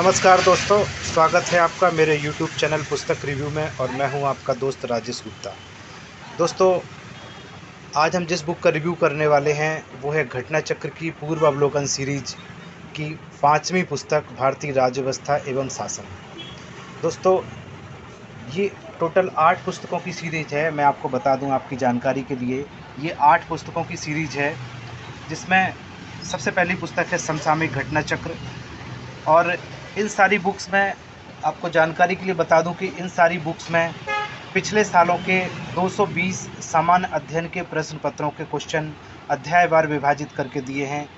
नमस्कार दोस्तों, स्वागत है आपका मेरे YouTube चैनल पुस्तक रिव्यू में और मैं हूं आपका दोस्त राजेश गुप्ता। दोस्तों, आज हम जिस बुक का रिव्यू करने वाले हैं वो है घटना चक्र की पूर्व अवलोकन सीरीज की 5वीं पुस्तक भारतीय राज्य व्यवस्था एवं शासन। दोस्तों, ये टोटल 8 पुस्तकों की सीरीज है। मैं आपको बता दूं आपकी जानकारी के लिए, ये 8 पुस्तकों की सीरीज है जिसमें सबसे पहली पुस्तक है समसामयिक घटना चक्र। और इन सारी बुक्स में आपको जानकारी के लिए बता दूं कि इन सारी बुक्स में पिछले सालों के 220 सामान्य अध्ययन के प्रश्न पत्रों के क्वेश्चन अध्यायवार विभाजित करके दिए हैं,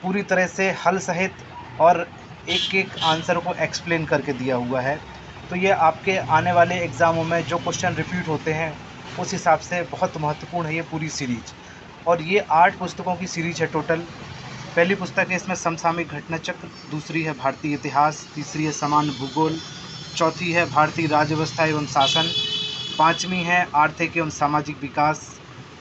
पूरी तरह से हल सहित, और एक एक आंसर को एक्सप्लेन करके दिया हुआ है। तो ये आपके आने वाले एग्ज़ामों में जो क्वेश्चन रिपीट होते हैं उस हिसाब से बहुत महत्वपूर्ण है ये पूरी सीरीज। और ये 8 पुस्तकों की सीरीज है टोटल। पहली पुस्तक है इसमें समसामयिक घटना चक्र, दूसरी है भारतीय इतिहास, तीसरी है सामान्य भूगोल, चौथी है भारतीय राज्य व्यवस्था एवं शासन, पाँचवीं है आर्थिक एवं सामाजिक विकास,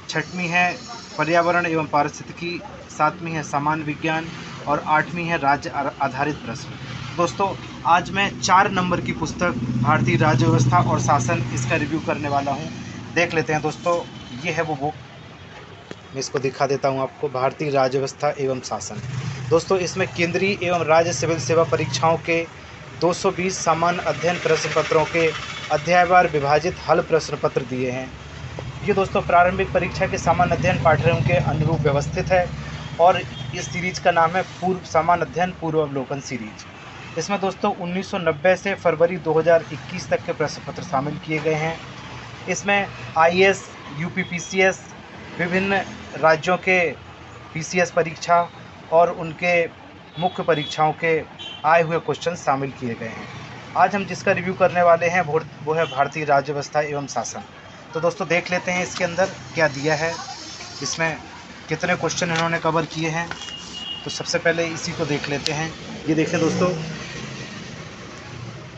छठवीं है पर्यावरण एवं पारिस्थितिकी, सातवीं है सामान्य विज्ञान और आठवीं है राज्य आधारित प्रश्न। दोस्तों, आज मैं 4 नंबर की पुस्तक भारतीय राज्य व्यवस्था और शासन इसका रिव्यू करने वाला हूँ। देख लेते हैं दोस्तों, ये है वो बुक। मैं इसको दिखा देता हूँ आपको, भारतीय राज्य व्यवस्था एवं शासन। दोस्तों, इसमें केंद्रीय एवं राज्य सिविल सेवा परीक्षाओं के 220 सामान्य अध्ययन प्रश्न पत्रों के अध्यायवार विभाजित हल प्रश्न पत्र दिए हैं। ये दोस्तों प्रारंभिक परीक्षा के सामान्य अध्ययन पाठ्यक्रम के अनुरूप व्यवस्थित है और इस सीरीज का नाम है पूर्व सामान्य अध्ययन पूर्व अवलोकन सीरीज। इसमें दोस्तों 1990 से फरवरी 2021 तक के प्रश्न पत्र शामिल किए गए हैं। इसमें IAS, UPPCS, विभिन्न राज्यों के PCS परीक्षा और उनके मुख्य परीक्षाओं के आए हुए क्वेश्चन शामिल किए गए हैं। आज हम जिसका रिव्यू करने वाले हैं वो है भारतीय राज्य व्यवस्था एवं शासन। तो दोस्तों, देख लेते हैं इसके अंदर क्या दिया है, इसमें कितने क्वेश्चन इन्होंने कवर किए हैं। तो सबसे पहले इसी को देख लेते हैं। ये देखें दोस्तों,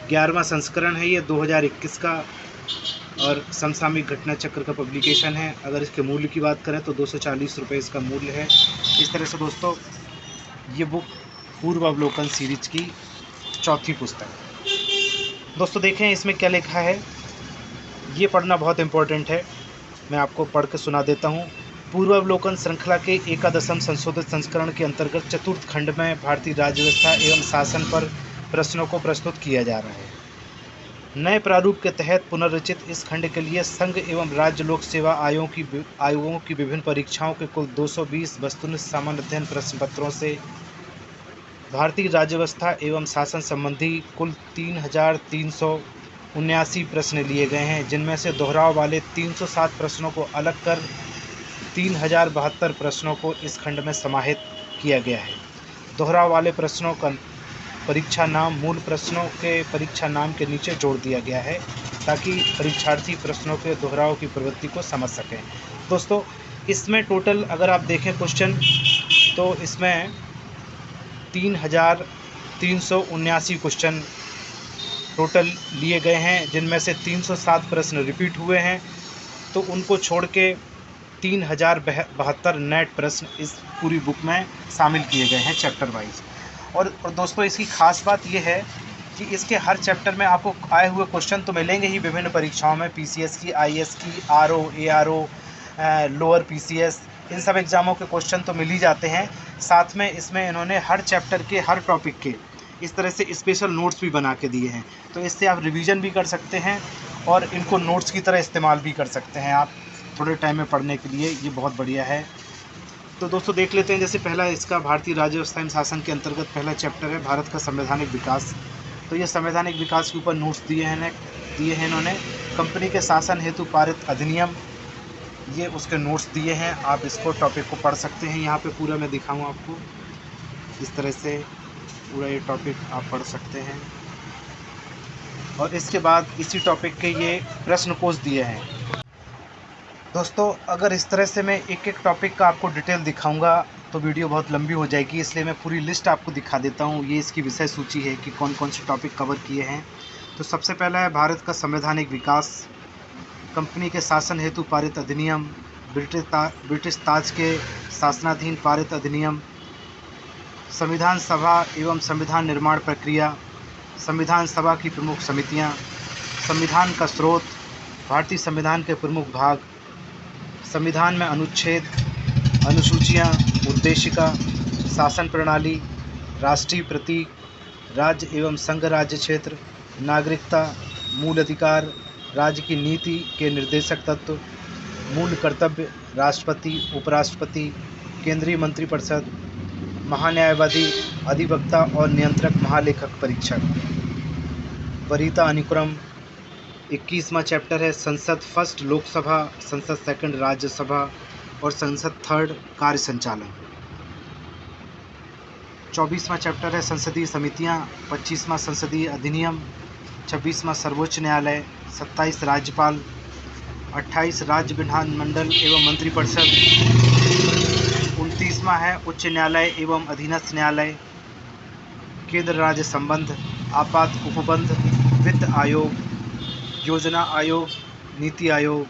11वां संस्करण है ये 2021 का और समसामयिक घटना चक्र का पब्लिकेशन है। अगर इसके मूल्य की बात करें तो 240 रुपये इसका मूल्य है। इस तरह से दोस्तों, ये बुक पूर्व अवलोकन सीरीज की चौथी पुस्तक। दोस्तों देखें इसमें क्या लिखा है, ये पढ़ना बहुत इम्पोर्टेंट है। मैं आपको पढ़ के सुना देता हूँ। पूर्व अवलोकन श्रृंखला के 11वें संशोधित संस्करण के अंतर्गत चतुर्थ खंड में भारतीय राज्य व्यवस्था एवं शासन पर प्रश्नों को प्रस्तुत किया जा रहा है। नए प्रारूप के तहत पुनर्रचित इस खंड के लिए संघ एवं राज्य लोक सेवा आयोगों की विभिन्न परीक्षाओं के कुल 220 वस्तुनिष्ठ सामान्य अध्ययन प्रश्न पत्रों से भारतीय राज्य व्यवस्था एवं शासन संबंधी कुल 3,379 प्रश्न लिए गए हैं, जिनमें से दोहराव वाले 307 प्रश्नों को अलग कर 3,072 प्रश्नों को इस खंड में समाहित किया गया है। दोहराव वाले प्रश्नों का परीक्षा नाम मूल प्रश्नों के परीक्षा नाम के नीचे जोड़ दिया गया है ताकि परीक्षार्थी प्रश्नों के दोहराव की प्रवृत्ति को समझ सकें। दोस्तों, इसमें टोटल अगर आप देखें क्वेश्चन तो इसमें 3,379 क्वेश्चन टोटल लिए गए हैं, जिनमें से 307 प्रश्न रिपीट हुए हैं। तो उनको छोड़ के 3,072 नेट प्रश्न इस पूरी बुक में शामिल किए गए हैं चैप्टर वाइज। और दोस्तों, इसकी खास बात यह है कि इसके हर चैप्टर में आपको आए हुए क्वेश्चन तो मिलेंगे ही विभिन्न परीक्षाओं में, PCS की, IAS की, RO, ARO, लोअर PCS, इन सब एग्ज़ामों के क्वेश्चन तो मिल ही जाते हैं। साथ में इसमें इन्होंने हर चैप्टर के हर टॉपिक के इस तरह से स्पेशल नोट्स भी बना के दिए हैं। तो इससे आप रिवीजन भी कर सकते हैं और इनको नोट्स की तरह इस्तेमाल भी कर सकते हैं आप थोड़े टाइम में पढ़ने के लिए। ये बहुत बढ़िया है। तो दोस्तों देख लेते हैं। जैसे पहला इसका भारतीय राज्य व्यवस्था एवं शासन के अंतर्गत पहला चैप्टर है भारत का संवैधानिक विकास। तो ये संवैधानिक विकास के ऊपर नोट्स दिए हैं इन्होंने। कंपनी के शासन हेतु पारित अधिनियम, ये उसके नोट्स दिए हैं। आप इसको टॉपिक को पढ़ सकते हैं। यहाँ पे पूरा मैं दिखाऊँ आपको, इस तरह से पूरा ये टॉपिक आप पढ़ सकते हैं। और इसके बाद इसी टॉपिक के ये प्रश्न कोश दिए हैं। दोस्तों, अगर इस तरह से मैं एक एक टॉपिक का आपको डिटेल दिखाऊंगा तो वीडियो बहुत लंबी हो जाएगी, इसलिए मैं पूरी लिस्ट आपको दिखा देता हूं। ये इसकी विषय सूची है कि कौन कौन से टॉपिक कवर किए हैं। तो सबसे पहला है भारत का संवैधानिक विकास, कंपनी के शासन हेतु पारित अधिनियम, ब्रिटिश ताज के शासनाधीन पारित अधिनियम, संविधान सभा एवं संविधान निर्माण प्रक्रिया, संविधान सभा की प्रमुख समितियां, संविधान का स्रोत, भारतीय संविधान के प्रमुख भाग, संविधान में अनुच्छेद, अनुसूचियां, उद्देशिका, शासन प्रणाली, राष्ट्रीय प्रतीक, राज्य एवं संघ राज्य क्षेत्र, नागरिकता, मूल अधिकार, राज्य की नीति के निर्देशक तत्व, मूल कर्तव्य, राष्ट्रपति, उपराष्ट्रपति, केंद्रीय मंत्रिपरिषद, महान्यायवादी, अधिवक्ता और नियंत्रक महालेखक परीक्षक। वरीयता अनुक्रम। 21वां चैप्टर है संसद फर्स्ट लोकसभा, संसद सेकंड राज्यसभा और संसद थर्ड कार्य संचालन। 24वां चैप्टर है संसदीय समितियां। 25वां संसदीय अधिनियम। 26वां सर्वोच्च न्यायालय। 27 राज्यपाल। 28 राज्य विधानमंडल एवं मंत्रिपरिषद। 29वां है उच्च न्यायालय एवं अधीनस्थ न्यायालय। केंद्र राज्य संबंध, आपात उपबंध, वित्त आयोग, योजना आयोग, नीति आयोग,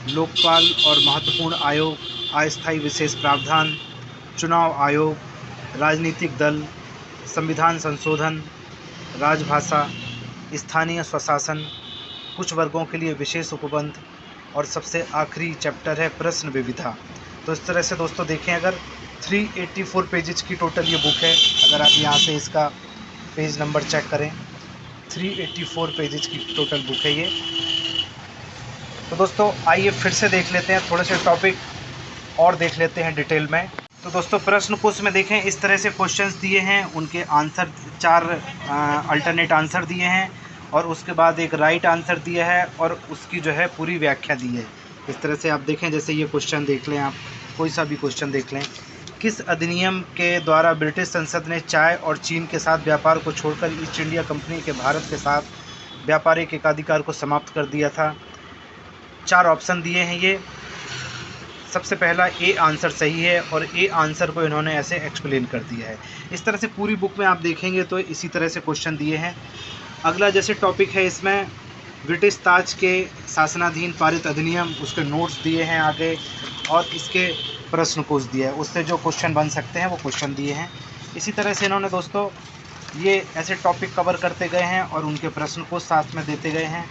लोकपाल और महत्वपूर्ण आयोग, अस्थायी विशेष प्रावधान, चुनाव आयोग, राजनीतिक दल, संविधान संशोधन, राजभाषा, स्थानीय स्वशासन, कुछ वर्गों के लिए विशेष उपबंध और सबसे आखिरी चैप्टर है प्रश्न विविधा। तो इस तरह से दोस्तों देखें, अगर 384 पेजेज की टोटल ये बुक है। अगर आप यहाँ से इसका पेज नंबर चेक करें, 384 पेजेज की टोटल बुक है ये। तो दोस्तों आइए फिर से देख लेते हैं, थोड़े से टॉपिक और देख लेते हैं डिटेल में। तो दोस्तों प्रश्न कोश में देखें, इस तरह से क्वेश्चंस दिए हैं, उनके आंसर 4 अल्टरनेट आंसर दिए हैं और उसके बाद एक राइट आंसर दिया है और उसकी जो है पूरी व्याख्या दी है। इस तरह से आप देखें, जैसे ये क्वेश्चन देख लें, आप कोई सा भी क्वेश्चन देख लें। किस अधिनियम के द्वारा ब्रिटिश संसद ने चाय और चीन के साथ व्यापार को छोड़कर ईस्ट इंडिया कंपनी के भारत के साथ व्यापारिक एकाधिकार को समाप्त कर दिया था? 4 ऑप्शन दिए हैं ये। सबसे पहला ए आंसर सही है और ए आंसर को इन्होंने ऐसे एक्सप्लेन कर दिया है। इस तरह से पूरी बुक में आप देखेंगे तो इसी तरह से क्वेश्चन दिए हैं। अगला जैसे टॉपिक है, इसमें ब्रिटिश ताज के शासनाधीन पारित अधिनियम, उसके नोट्स दिए हैं आगे और इसके प्रश्न कोश दिया है, उससे जो क्वेश्चन बन सकते हैं वो क्वेश्चन दिए हैं। इसी तरह से इन्होंने दोस्तों ये ऐसे टॉपिक कवर करते गए हैं और उनके प्रश्न कोश साथ में देते गए हैं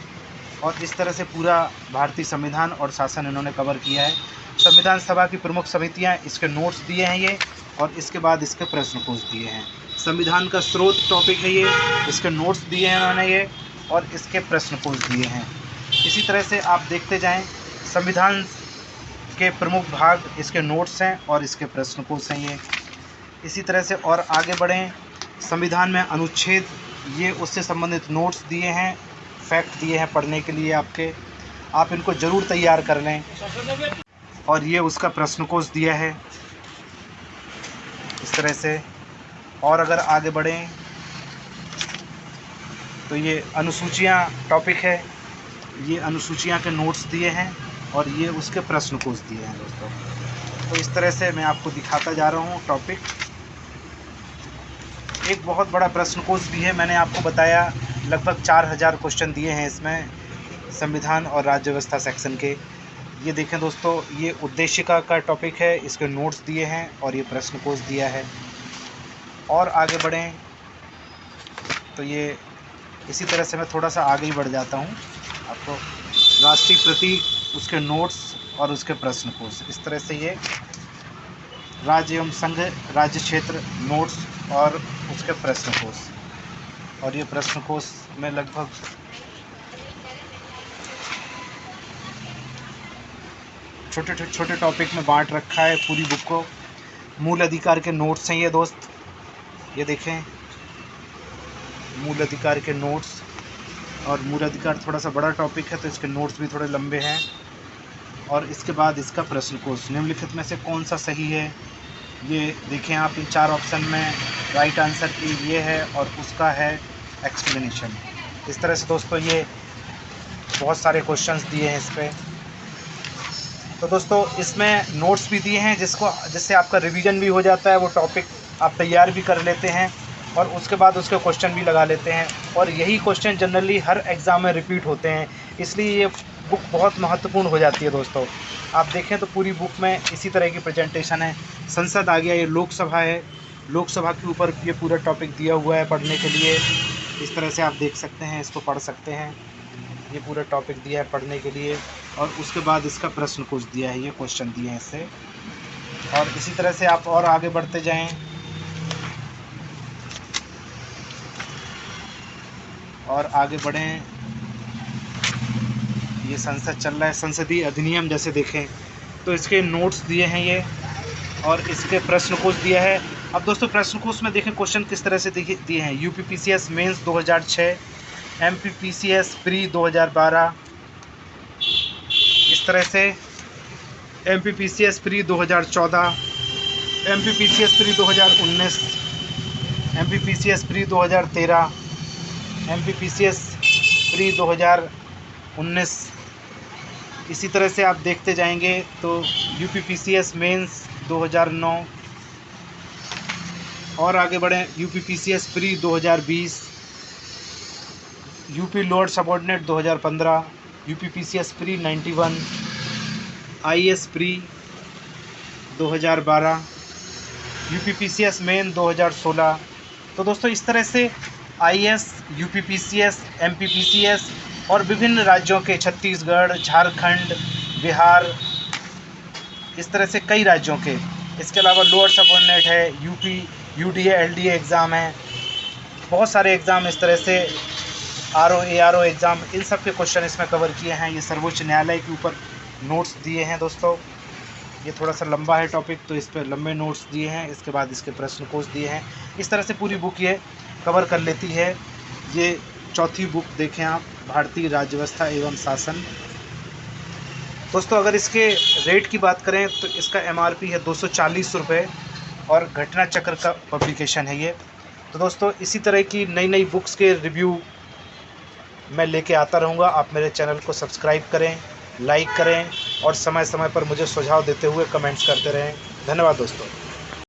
और इस तरह से पूरा भारतीय संविधान और शासन इन्होंने कवर किया है। संविधान सभा की प्रमुख समितियां, इसके नोट्स दिए हैं ये और इसके बाद इसके प्रश्न कोश दिए हैं। संविधान का स्रोत टॉपिक है ये, इसके नोट्स दिए हैं उन्होंने ये और इसके प्रश्न कोश दिए हैं। इसी तरह से आप देखते जाएं, संविधान के प्रमुख भाग, इसके नोट्स हैं और इसके प्रश्न कोश हैं ये। इसी तरह से और आगे बढ़ें, संविधान में अनुच्छेद, ये उससे संबंधित नोट्स दिए हैं, फैक्ट दिए हैं पढ़ने के लिए आपके, आप इनको ज़रूर तैयार कर लें। और ये उसका प्रश्न कोश दिया है इस तरह से। और अगर आगे बढ़ें तो ये अनुसूचियाँ टॉपिक है, ये अनुसूचियाँ के नोट्स दिए हैं और ये उसके प्रश्न कोश दिए हैं दोस्तों। तो इस तरह से मैं आपको दिखाता जा रहा हूँ टॉपिक। एक बहुत बड़ा प्रश्न कोश भी है, मैंने आपको बताया लगभग 4000 क्वेश्चन दिए हैं इसमें संविधान और राज्य व्यवस्था सेक्शन के। ये देखें दोस्तों, ये उद्देशिका का टॉपिक है, इसके नोट्स दिए हैं और ये प्रश्न कोश दिया है। और आगे बढ़ें तो ये इसी तरह से मैं थोड़ा सा आगे ही बढ़ जाता हूँ, आपको राष्ट्रीय प्रतीक, उसके नोट्स और उसके प्रश्न कोश, इस तरह से ये राज्य एवं संघ राज्य क्षेत्र नोट्स और उसके प्रश्न कोश। और ये प्रश्न कोश में लगभग छोटे टॉपिक में बांट रखा है पूरी बुक को। मूल अधिकार के नोट्स हैं ये दोस्त, ये देखें मूल अधिकार के नोट्स। और मूल अधिकार थोड़ा सा बड़ा टॉपिक है तो इसके नोट्स भी थोड़े लंबे हैं। और इसके बाद इसका प्रश्न कोश, निम्नलिखित में से कौन सा सही है, ये देखें आप इन 4 ऑप्शन में राइट आंसर की ये है और उसका है एक्सप्लेनेशन। इस तरह से दोस्तों ये बहुत सारे क्वेश्चंस दिए हैं इस पर। तो दोस्तों इसमें नोट्स भी दिए हैं जिससे आपका रिवीजन भी हो जाता है, वो टॉपिक आप तैयार भी कर लेते हैं और उसके बाद उसके क्वेश्चन भी लगा लेते हैं। और यही क्वेश्चन जनरली हर एग्ज़ाम में रिपीट होते हैं, इसलिए ये बुक बहुत महत्वपूर्ण हो जाती है दोस्तों। आप देखें तो पूरी बुक में इसी तरह की प्रेजेंटेशन है। संसद आ गया, ये लोकसभा है, लोकसभा के ऊपर ये पूरा टॉपिक दिया हुआ है पढ़ने के लिए। इस तरह से आप देख सकते हैं, इसको पढ़ सकते हैं। ये पूरा टॉपिक दिया है पढ़ने के लिए और उसके बाद इसका प्रश्न कोश दिया है, ये क्वेश्चन दिए हैं इससे। और इसी तरह से आप और आगे बढ़ते जाएं और आगे बढ़ें। ये संसद चल रहा है, संसदीय अधिनियम जैसे देखें तो इसके नोट्स दिए हैं ये, और इसके प्रश्न कोश दिया है। अब दोस्तों प्रश्न कोश में देखें क्वेश्चन किस तरह से दिए हैं। यूपीपीसीएस मेंस 2006, एमपीपीसीएस प्री 2012, इस तरह से MPPCS pre 2014, MPPCS pre 2019, MPPCS pre 2013, MPPCS pre 2019। इसी तरह से आप देखते जाएंगे तो यूपीपीसीएस मेंस 2009, और आगे बढ़ें UPPCS pre 2020, UP lower subordinate 2015, UPPCS pre 91, IAS pre 2012, UPPCS main 2016। तो दोस्तों इस तरह से आईएएस, यूपीपीसीएस, एमपीपीसीएस और विभिन्न राज्यों के छत्तीसगढ़, झारखंड, बिहार, इस तरह से कई राज्यों के, इसके अलावा लोअर सबऑर्डिनेट है, यूपी यूडीए एलडीए एग्ज़ाम है, बहुत सारे एग्ज़ाम इस तरह से, आरओ एआरओ एग्ज़ाम, इन सब के क्वेश्चन इसमें कवर किए हैं। ये सर्वोच्च न्यायालय के ऊपर नोट्स दिए हैं दोस्तों। ये थोड़ा सा लंबा है टॉपिक तो इस पर लंबे नोट्स दिए हैं, इसके बाद इसके प्रश्न कोश दिए हैं। इस तरह से पूरी बुक ये कवर कर लेती है। ये चौथी बुक देखें आप, भारतीय राज्य व्यवस्था एवं शासन। दोस्तों अगर इसके रेट की बात करें तो इसका एमआरपी है 240 रुपये और घटना चक्र का पब्लिकेशन है ये। तो दोस्तों इसी तरह की नई नई बुक्स के रिव्यू मैं लेके आता रहूँगा। आप मेरे चैनल को सब्सक्राइब करें, लाइक करें और समय समय पर मुझे सुझाव देते हुए कमेंट्स करते रहें। धन्यवाद दोस्तों।